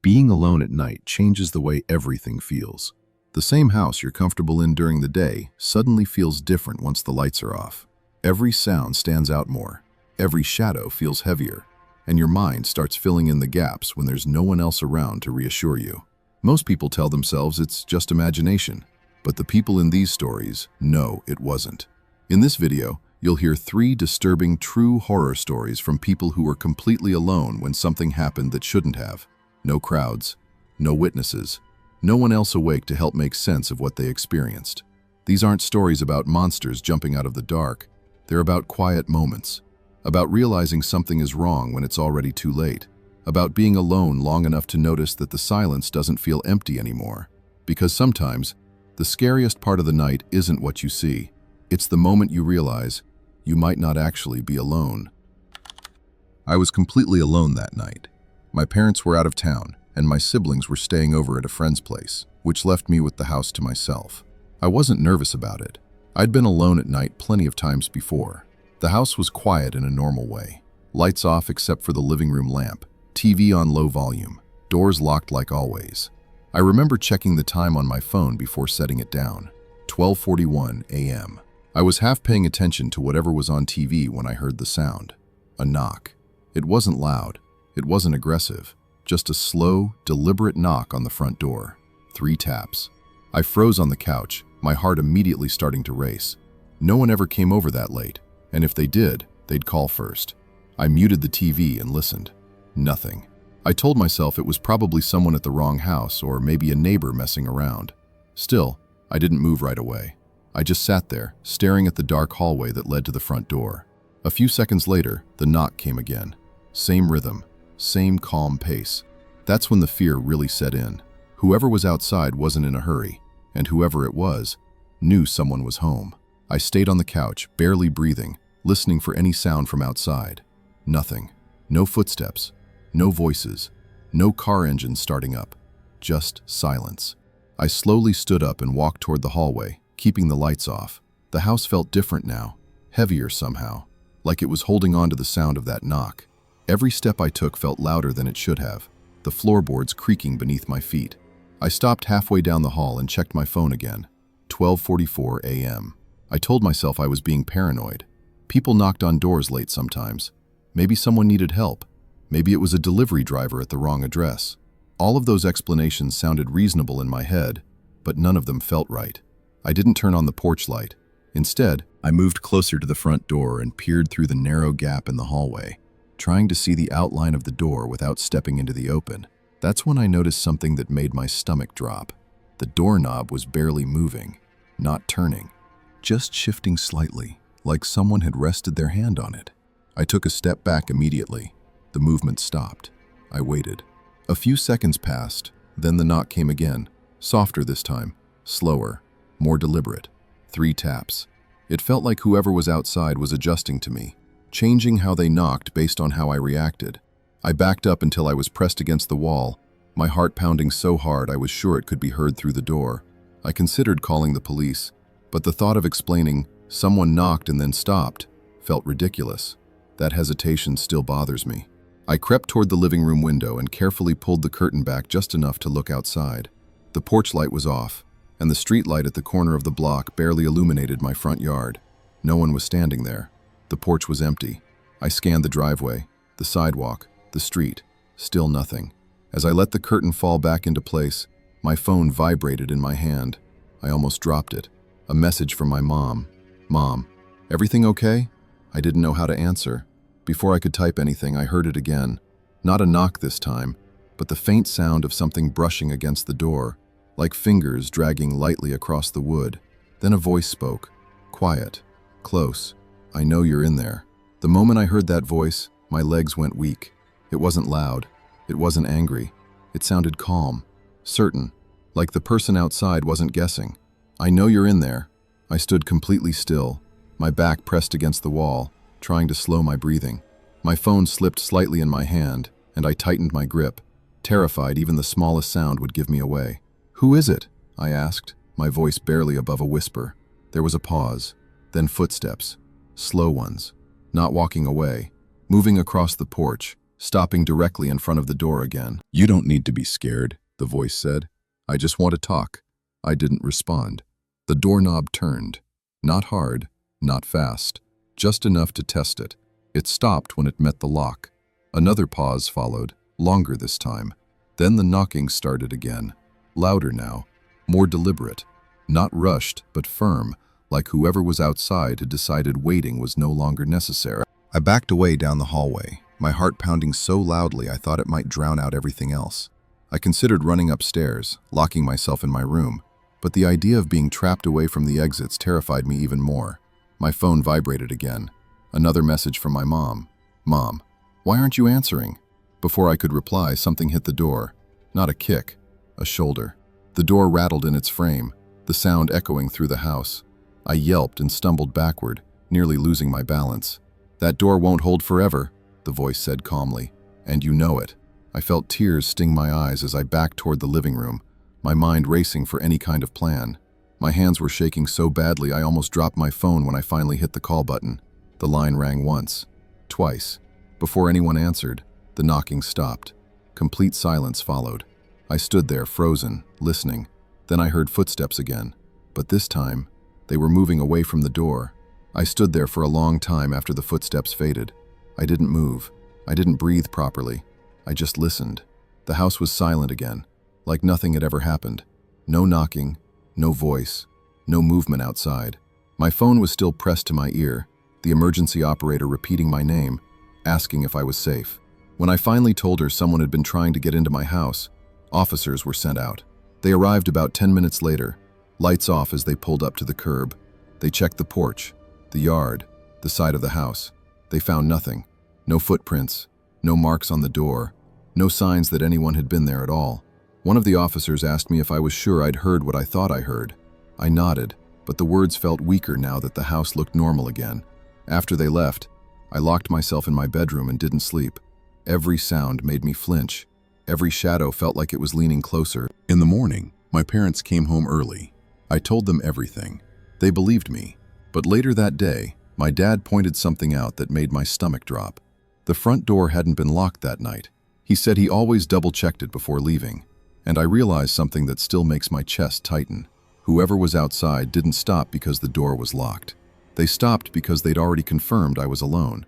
Being alone at night changes the way everything feels. The same house you're comfortable in during the day suddenly feels different once the lights are off. Every sound stands out more, every shadow feels heavier, and your mind starts filling in the gaps when there's no one else around to reassure you. Most people tell themselves it's just imagination, but the people in these stories know it wasn't. In this video, you'll hear 3 disturbing true horror stories from people who were completely alone when something happened that shouldn't have. No crowds, no witnesses, no one else awake to help make sense of what they experienced. These aren't stories about monsters jumping out of the dark. They're about quiet moments, about realizing something is wrong when it's already too late, about being alone long enough to notice that the silence doesn't feel empty anymore. Because sometimes, the scariest part of the night isn't what you see. It's the moment you realize you might not actually be alone. I was completely alone that night. My parents were out of town, and my siblings were staying over at a friend's place, which left me with the house to myself. I wasn't nervous about it. I'd been alone at night plenty of times before. The house was quiet in a normal way. Lights off except for the living room lamp, TV on low volume, doors locked like always. I remember checking the time on my phone before setting it down. 12:41 a.m. I was half paying attention to whatever was on TV when I heard the sound. A knock. It wasn't loud. It wasn't aggressive. Just a slow, deliberate knock on the front door. 3 taps. I froze on the couch, my heart immediately starting to race. No one ever came over that late, and if they did, they'd call first. I muted the TV and listened. Nothing. I told myself it was probably someone at the wrong house or maybe a neighbor messing around. Still, I didn't move right away. I just sat there, staring at the dark hallway that led to the front door. A few seconds later, the knock came again. Same rhythm, same calm pace. That's when the fear really set in. Whoever was outside wasn't in a hurry, and whoever it was knew someone was home. I stayed on the couch, barely breathing, listening for any sound from outside. Nothing. No footsteps. No voices. No car engine starting up. Just silence. I slowly stood up and walked toward the hallway, keeping the lights off. The house felt different now, heavier somehow, like it was holding on to the sound of that knock. Every step I took felt louder than it should have, the floorboards creaking beneath my feet. I stopped halfway down the hall and checked my phone again. 12:44 a.m. I told myself I was being paranoid. People knocked on doors late sometimes. Maybe someone needed help. Maybe it was a delivery driver at the wrong address. All of those explanations sounded reasonable in my head, but none of them felt right. I didn't turn on the porch light. Instead, I moved closer to the front door and peered through the narrow gap in the hallway, trying to see the outline of the door without stepping into the open. That's when I noticed something that made my stomach drop. The doorknob was barely moving, not turning, just shifting slightly, like someone had rested their hand on it. I took a step back immediately. The movement stopped. I waited. A few seconds passed, then the knock came again, softer this time, slower, more deliberate. 3 taps. It felt like whoever was outside was adjusting to me, changing how they knocked based on how I reacted. I backed up until I was pressed against the wall, my heart pounding so hard I was sure it could be heard through the door. I considered calling the police, but the thought of explaining, "Someone knocked and then stopped," felt ridiculous. That hesitation still bothers me. I crept toward the living room window and carefully pulled the curtain back just enough to look outside. The porch light was off, and the street light at the corner of the block barely illuminated my front yard. No one was standing there. The porch was empty. I scanned the driveway, the sidewalk, the street. Still nothing. As I let the curtain fall back into place, my phone vibrated in my hand. I almost dropped it. A message from my mom. "Mom, everything okay?" I didn't know how to answer. Before I could type anything, I heard it again. Not a knock this time, but the faint sound of something brushing against the door, like fingers dragging lightly across the wood. Then a voice spoke. Quiet. Close. "I know you're in there." The moment I heard that voice, my legs went weak. It wasn't loud. It wasn't angry. It sounded calm, certain, like the person outside wasn't guessing. "I know you're in there." I stood completely still, my back pressed against the wall, trying to slow my breathing. My phone slipped slightly in my hand, and I tightened my grip, terrified even the smallest sound would give me away. "Who is it?" I asked, my voice barely above a whisper. There was a pause, then footsteps, slow ones, not walking away, moving across the porch, stopping directly in front of the door again. "You don't need to be scared," the voice said. "I just want to talk." I didn't respond. The doorknob turned. Not hard, not fast, just enough to test it. It stopped when it met the lock. Another pause followed, longer this time. Then the knocking started again. Louder now, more deliberate. Not rushed, but firm, like whoever was outside had decided waiting was no longer necessary. I backed away down the hallway, my heart pounding so loudly I thought it might drown out everything else. I considered running upstairs, locking myself in my room, but the idea of being trapped away from the exits terrified me even more. My phone vibrated again. Another message from my mom. "Mom, why aren't you answering?" Before I could reply, something hit the door. Not a kick, a shoulder. The door rattled in its frame, the sound echoing through the house. I yelped and stumbled backward, nearly losing my balance. "That door won't hold forever," the voice said calmly. "And you know it." I felt tears sting my eyes as I backed toward the living room, my mind racing for any kind of plan. My hands were shaking so badly I almost dropped my phone when I finally hit the call button. The line rang once, twice. Before anyone answered, the knocking stopped. Complete silence followed. I stood there, frozen, listening. Then I heard footsteps again, but this time, they were moving away from the door. I stood there for a long time after the footsteps faded. I didn't move. I didn't breathe properly. I just listened. The house was silent again, like nothing had ever happened. No knocking, no voice, no movement outside. My phone was still pressed to my ear, the emergency operator repeating my name, asking if I was safe. When I finally told her someone had been trying to get into my house, officers were sent out. They arrived about 10 minutes later, lights off as they pulled up to the curb. They checked the porch, the yard, the side of the house. They found nothing. No footprints, no marks on the door, no signs that anyone had been there at all. One of the officers asked me if I was sure I'd heard what I thought I heard. I nodded, but the words felt weaker now that the house looked normal again. After they left, I locked myself in my bedroom and didn't sleep. Every sound made me flinch. Every shadow felt like it was leaning closer. In the morning, my parents came home early. I told them everything. They believed me. But later that day, my dad pointed something out that made my stomach drop. The front door hadn't been locked that night. He said he always double-checked it before leaving. And I realized something that still makes my chest tighten. Whoever was outside didn't stop because the door was locked. They stopped because they'd already confirmed I was alone.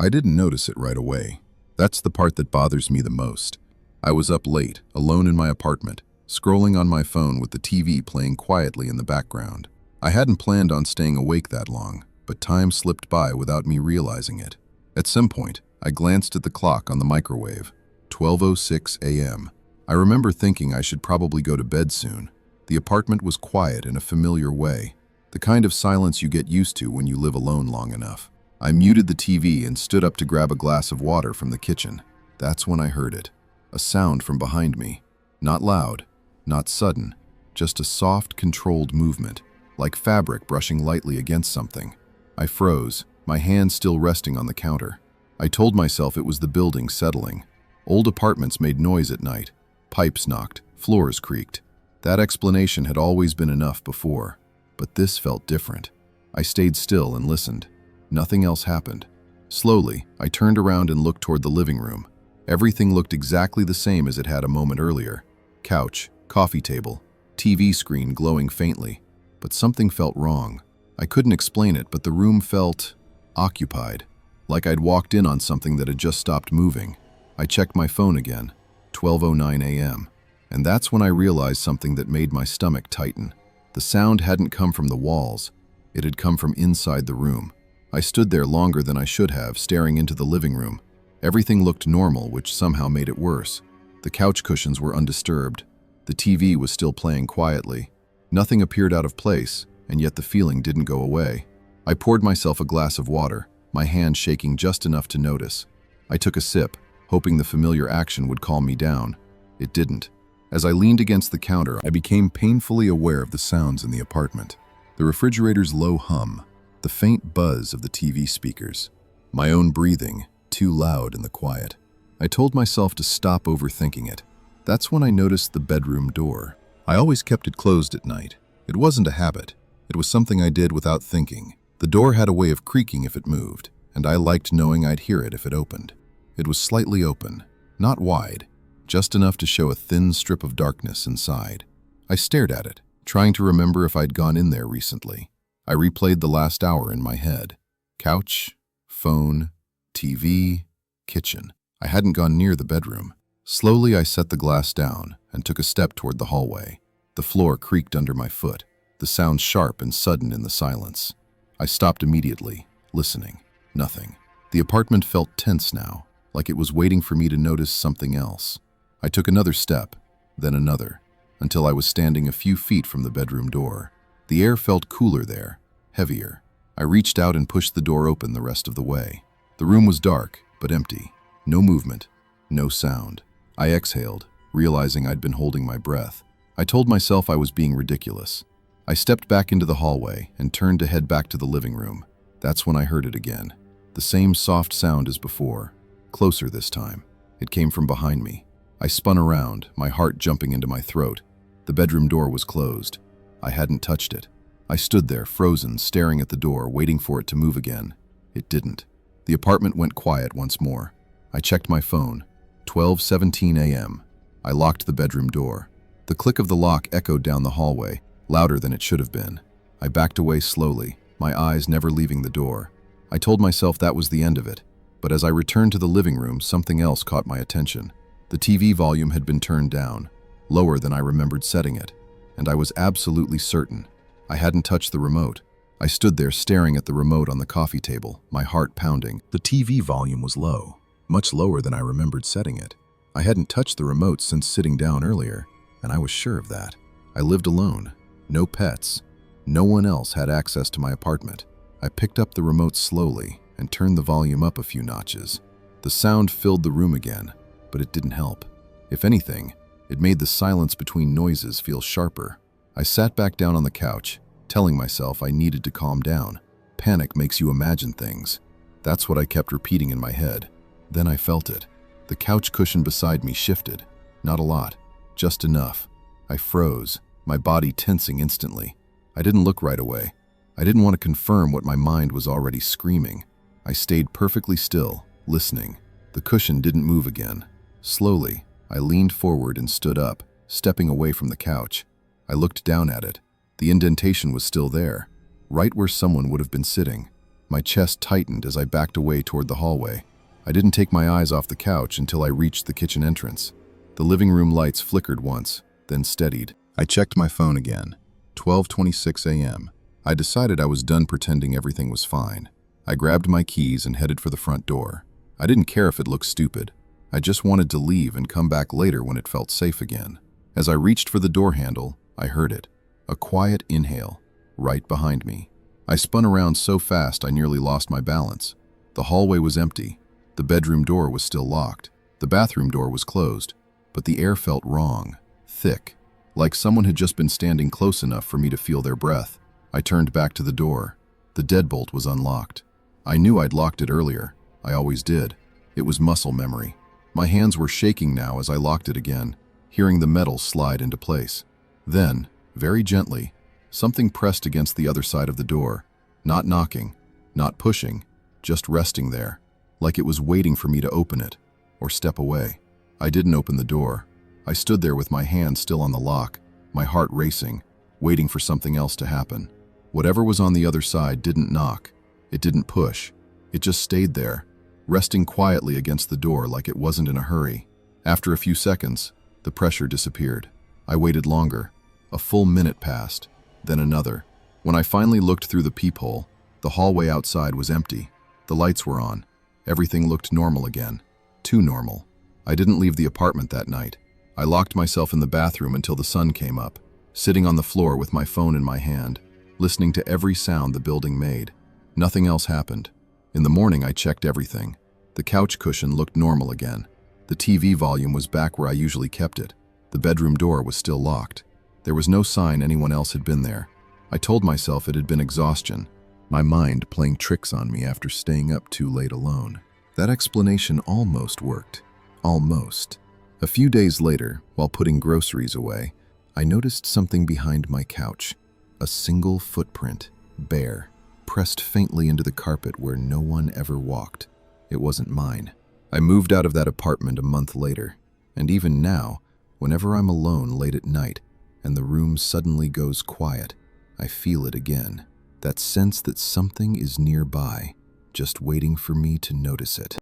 I didn't notice it right away. That's the part that bothers me the most. I was up late, alone in my apartment, scrolling on my phone with the TV playing quietly in the background. I hadn't planned on staying awake that long, but time slipped by without me realizing it. At some point, I glanced at the clock on the microwave. 12:06 a.m. I remember thinking I should probably go to bed soon. The apartment was quiet in a familiar way, the kind of silence you get used to when you live alone long enough. I muted the TV and stood up to grab a glass of water from the kitchen. That's when I heard it. A sound from behind me. Not loud, not sudden, just a soft, controlled movement, like fabric brushing lightly against something. I froze, my hand still resting on the counter. I told myself it was the building settling. Old apartments made noise at night. Pipes knocked, floors creaked. That explanation had always been enough before, but this felt different. I stayed still and listened. Nothing else happened. Slowly, I turned around and looked toward the living room. Everything looked exactly the same as it had a moment earlier. Couch, coffee table, TV screen glowing faintly. But something felt wrong. I couldn't explain it, but the room felt occupied, like I'd walked in on something that had just stopped moving. I checked my phone again, 12:09 a.m., and that's when I realized something that made my stomach tighten. The sound hadn't come from the walls. It had come from inside the room. I stood there longer than I should have, staring into the living room. Everything looked normal, which somehow made it worse. The couch cushions were undisturbed. The TV was still playing quietly. Nothing appeared out of place, and yet the feeling didn't go away. I poured myself a glass of water, my hand shaking just enough to notice. I took a sip, hoping the familiar action would calm me down. It didn't. As I leaned against the counter, I became painfully aware of the sounds in the apartment. The refrigerator's low hum, the faint buzz of the TV speakers, my own breathing, too loud in the quiet. I told myself to stop overthinking it. That's when I noticed the bedroom door. I always kept it closed at night. It wasn't a habit. It was something I did without thinking. The door had a way of creaking if it moved, and I liked knowing I'd hear it if it opened. It was slightly open, not wide, just enough to show a thin strip of darkness inside. I stared at it, trying to remember if I'd gone in there recently. I replayed the last hour in my head. Couch, phone, TV, kitchen. I hadn't gone near the bedroom. Slowly, I set the glass down and took a step toward the hallway. The floor creaked under my foot, the sound sharp and sudden in the silence. I stopped immediately, listening. Nothing. The apartment felt tense now, like it was waiting for me to notice something else. I took another step, then another, until I was standing a few feet from the bedroom door. The air felt cooler there, heavier. I reached out and pushed the door open the rest of the way. The room was dark, but empty. No movement, no sound. I exhaled, realizing I'd been holding my breath. I told myself I was being ridiculous. I stepped back into the hallway and turned to head back to the living room. That's when I heard it again. The same soft sound as before, closer this time. It came from behind me. I spun around, my heart jumping into my throat. The bedroom door was closed. I hadn't touched it. I stood there, frozen, staring at the door, waiting for it to move again. It didn't. The apartment went quiet once more. I checked my phone. 12:17 a.m. I locked the bedroom door. The click of the lock echoed down the hallway, louder than it should have been. I backed away slowly, my eyes never leaving the door. I told myself that was the end of it, but as I returned to the living room, something else caught my attention. The TV volume had been turned down, lower than I remembered setting it, and I was absolutely certain I hadn't touched the remote. I stood there staring at the remote on the coffee table, my heart pounding. The TV volume was low, much lower than I remembered setting it. I hadn't touched the remote since sitting down earlier, and I was sure of that. I lived alone, no pets. No one else had access to my apartment. I picked up the remote slowly and turned the volume up a few notches. The sound filled the room again, but it didn't help. If anything, it made the silence between noises feel sharper. I sat back down on the couch, telling myself I needed to calm down. Panic makes you imagine things. That's what I kept repeating in my head. Then I felt it. The couch cushion beside me shifted. Not a lot, just enough. I froze, my body tensing instantly. I didn't look right away. I didn't want to confirm what my mind was already screaming. I stayed perfectly still, listening. The cushion didn't move again. Slowly, I leaned forward and stood up, stepping away from the couch. I looked down at it. The indentation was still there, right where someone would have been sitting. My chest tightened as I backed away toward the hallway. I didn't take my eyes off the couch until I reached the kitchen entrance. The living room lights flickered once, then steadied. I checked my phone again. 12:26 a.m. I decided I was done pretending everything was fine. I grabbed my keys and headed for the front door. I didn't care if it looked stupid. I just wanted to leave and come back later when it felt safe again. As I reached for the door handle, I heard it. A quiet inhale, right behind me. I spun around so fast I nearly lost my balance. The hallway was empty. The bedroom door was still locked. The bathroom door was closed, but the air felt wrong, thick, like someone had just been standing close enough for me to feel their breath. I turned back to the door. The deadbolt was unlocked. I knew I'd locked it earlier. I always did. It was muscle memory. My hands were shaking now as I locked it again, hearing the metal slide into place. Then, very gently, something pressed against the other side of the door, not knocking, not pushing, just resting there, like it was waiting for me to open it or step away. I didn't open the door. I stood there with my hand still on the lock, my heart racing, waiting for something else to happen. Whatever was on the other side didn't knock. It didn't push. It just stayed there, resting quietly against the door like it wasn't in a hurry. After a few seconds, the pressure disappeared. I waited longer. A full minute passed, then another. When I finally looked through the peephole, the hallway outside was empty. The lights were on. Everything looked normal again. Too normal. I didn't leave the apartment that night. I locked myself in the bathroom until the sun came up, sitting on the floor with my phone in my hand, listening to every sound the building made. Nothing else happened. In the morning, I checked everything. The couch cushion looked normal again. The TV volume was back where I usually kept it. The bedroom door was still locked. There was no sign anyone else had been there. I told myself it had been exhaustion, my mind playing tricks on me after staying up too late alone. That explanation almost worked. Almost. A few days later, while putting groceries away, I noticed something behind my couch. A single footprint, bare, pressed faintly into the carpet where no one ever walked. It wasn't mine. I moved out of that apartment a month later, and even now, whenever I'm alone late at night and the room suddenly goes quiet, I feel it again. That sense that something is nearby, just waiting for me to notice it.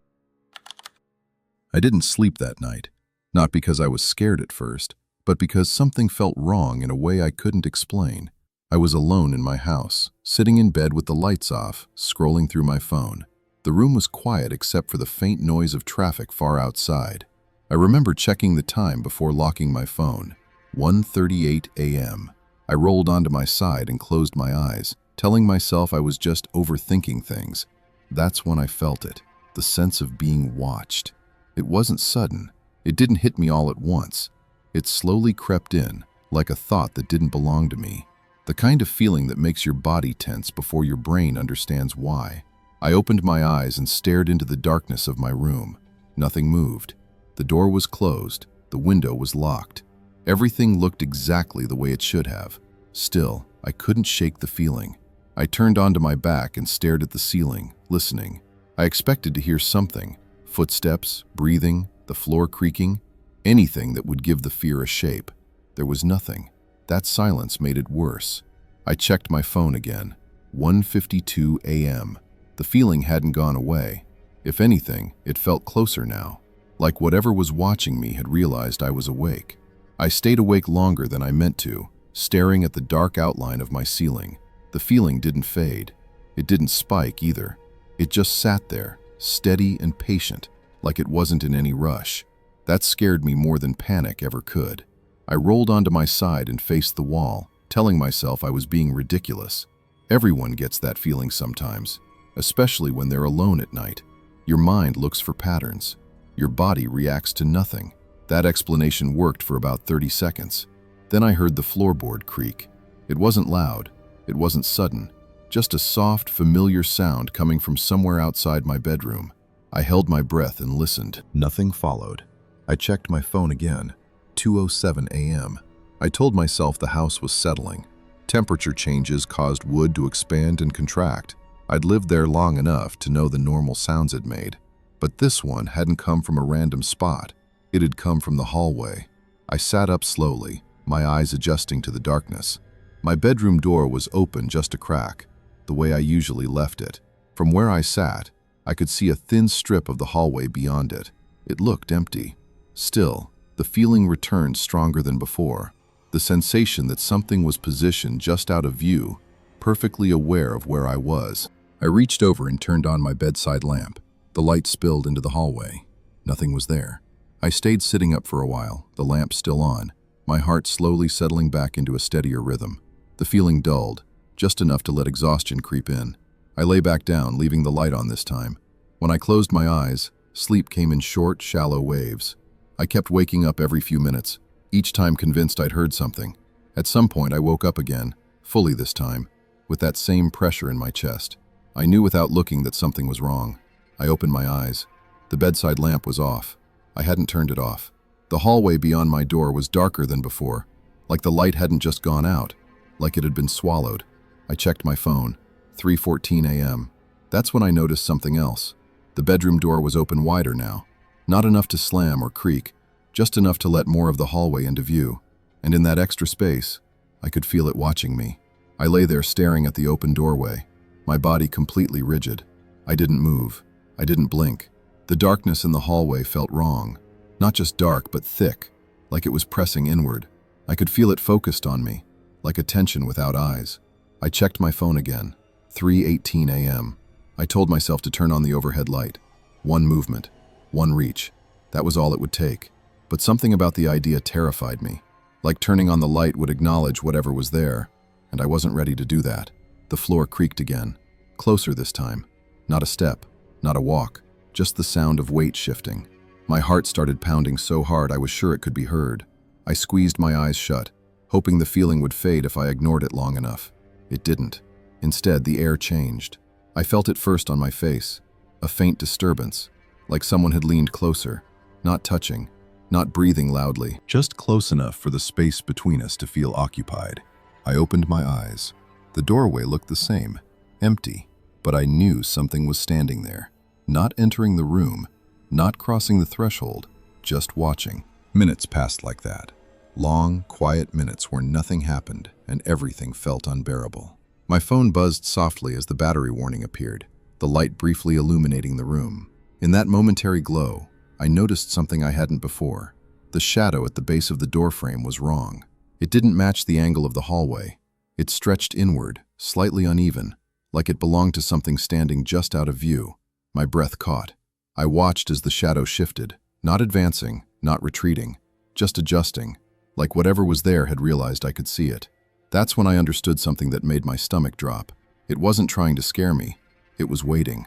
I didn't sleep that night, not because I was scared at first, but because something felt wrong in a way I couldn't explain. I was alone in my house, sitting in bed with the lights off, scrolling through my phone. The room was quiet except for the faint noise of traffic far outside. I remember checking the time before locking my phone. 1:38 a.m. I rolled onto my side and closed my eyes, telling myself I was just overthinking things. That's when I felt it, the sense of being watched. It wasn't sudden. It didn't hit me all at once. It slowly crept in, like a thought that didn't belong to me. The kind of feeling that makes your body tense before your brain understands why. I opened my eyes and stared into the darkness of my room. Nothing moved. The door was closed. The window was locked. Everything looked exactly the way it should have. Still, I couldn't shake the feeling. I turned onto my back and stared at the ceiling, listening. I expected to hear something. Footsteps, breathing, the floor creaking. Anything that would give the fear a shape. There was nothing. That silence made it worse. I checked my phone again. 1:52 a.m. The feeling hadn't gone away. If anything, it felt closer now, like whatever was watching me had realized I was awake. I stayed awake longer than I meant to, staring at the dark outline of my ceiling. The feeling didn't fade. It didn't spike either. It just sat there, steady and patient, like it wasn't in any rush. That scared me more than panic ever could. I rolled onto my side and faced the wall, telling myself I was being ridiculous. Everyone gets that feeling sometimes, especially when they're alone at night. Your mind looks for patterns. Your body reacts to nothing. That explanation worked for about 30 seconds. Then I heard the floorboard creak. It wasn't loud. It wasn't sudden. Just a soft, familiar sound coming from somewhere outside my bedroom. I held my breath and listened. Nothing followed. I checked my phone again. 2:07 a.m. I told myself the house was settling. Temperature changes caused wood to expand and contract. I'd lived there long enough to know the normal sounds it made. But this one hadn't come from a random spot. It had come from the hallway. I sat up slowly, my eyes adjusting to the darkness. My bedroom door was open just a crack, the way I usually left it. From where I sat, I could see a thin strip of the hallway beyond it. It looked empty. Still, the feeling returned stronger than before. The sensation that something was positioned just out of view, perfectly aware of where I was. I reached over and turned on my bedside lamp. The light spilled into the hallway. Nothing was there. I stayed sitting up for a while, the lamp still on, my heart slowly settling back into a steadier rhythm. The feeling dulled, just enough to let exhaustion creep in. I lay back down, leaving the light on this time. When I closed my eyes, sleep came in short, shallow waves. I kept waking up every few minutes, each time convinced I'd heard something. At some point, I woke up again, fully this time, with that same pressure in my chest. I knew without looking that something was wrong. I opened my eyes. The bedside lamp was off. I hadn't turned it off. The hallway beyond my door was darker than before, like the light hadn't just gone out, like it had been swallowed. I checked my phone. 3:14 a.m. That's when I noticed something else. The bedroom door was open wider now. Not enough to slam or creak, just enough to let more of the hallway into view. And in that extra space, I could feel it watching me. I lay there staring at the open doorway, my body completely rigid. I didn't move. I didn't blink. The darkness in the hallway felt wrong. Not just dark, but thick, like it was pressing inward. I could feel it focused on me, like a tension without eyes. I checked my phone again. 3:18 a.m. I told myself to turn on the overhead light. One movement, one reach. That was all it would take. But something about the idea terrified me. Like turning on the light would acknowledge whatever was there, and I wasn't ready to do that. The floor creaked again. Closer this time. Not a step, not a walk, just the sound of weight shifting. My heart started pounding so hard I was sure it could be heard. I squeezed my eyes shut, hoping the feeling would fade if I ignored it long enough. It didn't. Instead, the air changed. I felt it first on my face, a faint disturbance, like someone had leaned closer, not touching, not breathing loudly, just close enough for the space between us to feel occupied. I opened my eyes. The doorway looked the same, empty, but I knew something was standing there, not entering the room, not crossing the threshold, just watching. Minutes passed like that. Long, quiet minutes where nothing happened and everything felt unbearable. My phone buzzed softly as the battery warning appeared, the light briefly illuminating the room. In that momentary glow, I noticed something I hadn't before. The shadow at the base of the doorframe was wrong. It didn't match the angle of the hallway. It stretched inward, slightly uneven, like it belonged to something standing just out of view. My breath caught. I watched as the shadow shifted, not advancing, not retreating, just adjusting, like whatever was there had realized I could see it. That's when I understood something that made my stomach drop. It wasn't trying to scare me. It was waiting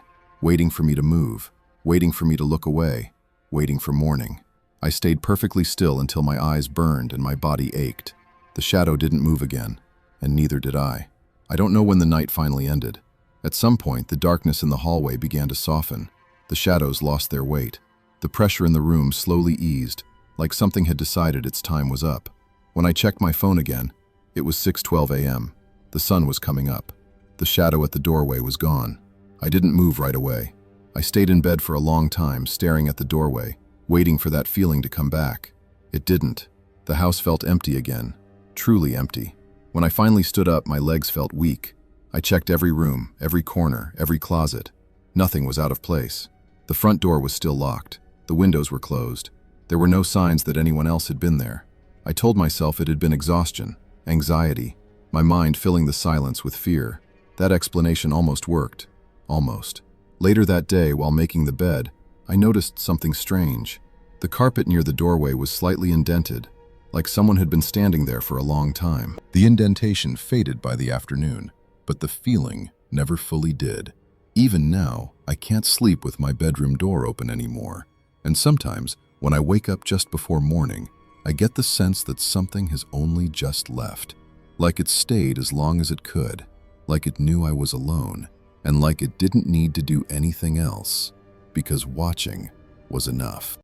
for me to move, waiting for me to look away, waiting for morning. I stayed perfectly still until my eyes burned and my body ached. The shadow didn't move again, and neither did I. I don't know when the night finally ended. At some point, the darkness in the hallway began to soften. The shadows lost their weight. The pressure in the room slowly eased, like something had decided its time was up. When I checked my phone again, it was 6:12 a.m. The sun was coming up. The shadow at the doorway was gone. I didn't move right away. I stayed in bed for a long time, staring at the doorway, waiting for that feeling to come back. It didn't. The house felt empty again, truly empty. When I finally stood up, my legs felt weak. I checked every room, every corner, every closet. Nothing was out of place. The front door was still locked. The windows were closed. There were no signs that anyone else had been there. I told myself it had been exhaustion, anxiety, my mind filling the silence with fear. That explanation almost worked. Almost. Later that day, while making the bed, I noticed something strange. The carpet near the doorway was slightly indented, like someone had been standing there for a long time. The indentation faded by the afternoon, but the feeling never fully did. Even now, I can't sleep with my bedroom door open anymore. And sometimes, when I wake up just before morning, I get the sense that something has only just left. Like it stayed as long as it could, like it knew I was alone, and like it didn't need to do anything else, because watching was enough.